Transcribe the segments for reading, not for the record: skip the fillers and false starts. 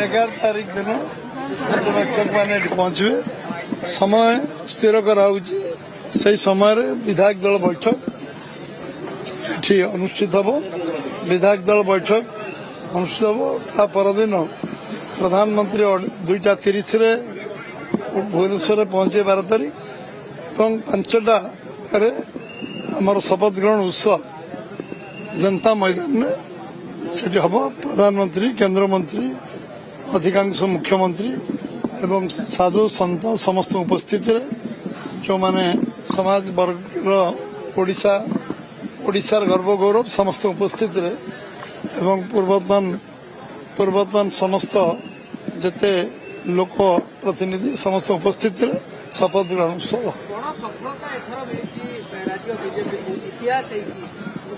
11 तारीख दिन बैठक मैंने पहुंचे समय स्थिर कराऊँगी से समय विधायक दल बैठक ये अनुष्ठित हम विधायक दल बैठक अनुष्ठित हम ता परदिन प्रधानमंत्री 2:30 भुवनेश्वर पहुंचे 12 तारीख और 5टा आमर शपथ ग्रहण उत्सव जनता मैदान में सेठी हम प्रधानमंत्री केंद्र मंत्री अधिकांश मुख्यमंत्री एवं साधु संत समस्त उपस्थित जो माने समाज वर्ग ओडिशार गर्व गौरव समस्त उपस्थित एवं पूर्वतन समस्त जेते लोक प्रतिनिधि समस्त उपस्थित शपथ ग्रहण उत्सव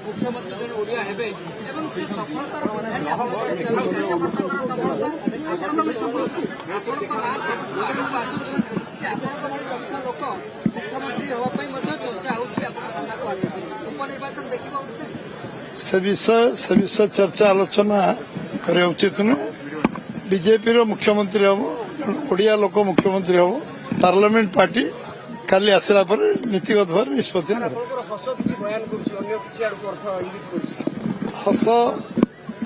मुख्यमंत्री जन ओडिया हेबे एवं से सफलतार प्रधानी मुख्यमंत्री होगा चर्चा उपनिर्वाचन देखा से विषय चर्चा आलोचना करने उचित नुहे बीजेपी मुख्यमंत्री हम ओडिया लोक मुख्यमंत्री हम पार्लियामेंट पार्टी काली आसला पर नीतिगत भाव निष्पत्ति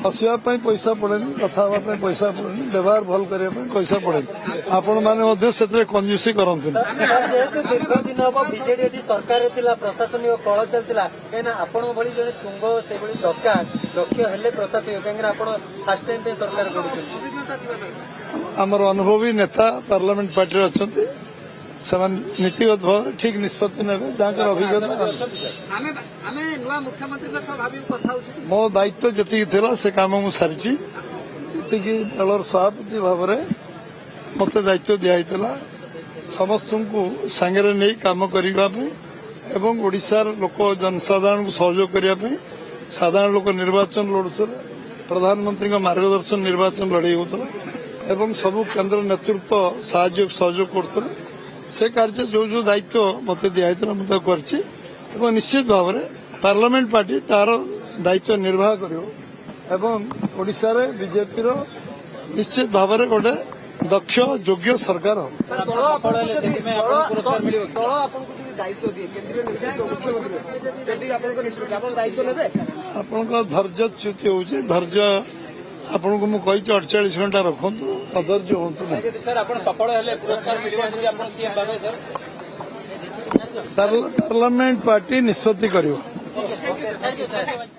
हसवा पैसा पड़ेनि कथा पैसा पड़ेनि व्यवहार भल करने पैसा पड़ेनि आपण मैंने कंजूसी करते दीर्घ दिन हम बीजेडी सरकार प्रशासनिक कल चलता कहीं आपण भली जड़े तुंग से दक्ष हेले प्रशासनिक कहीं फास्ट टाइम सरकार आमर अनुभवी नेता पार्लियामेंट पार्टी अच्छा से नीतिगत भाव ठीक निष्पत्ति ने जहाँ अभिज्ञता मो दायित्व जी से काम मुझे सारी जी दलर सभापति भाव में मत दायित्व दिखाई समस्त को सांगे नहीं काम करने एवं ओडिशार लोक जनसाधारण को सहयोग करने साधारण लोक निर्वाचन लड़ुले प्रधानमंत्री मार्गदर्शन निर्वाचन लड़े होता एवं सबू केंद्र नेतृत्व सहयोग करते से कार्य जो जो दायित्व मत दिखाई मुझे कर निश्चित भाव में पार्लियामेंट पार्टी तार दायित्व निर्वाह करोशा बीजेपी निश्चित भाव में गोटे दक्ष योग्य सरकार आपण धैर्यच्युति हो धैर्य आपन को मुझे 48 घंटा रखु अधर्य हूँ पार्लियामेंट पार्टी निष्पत्ति कर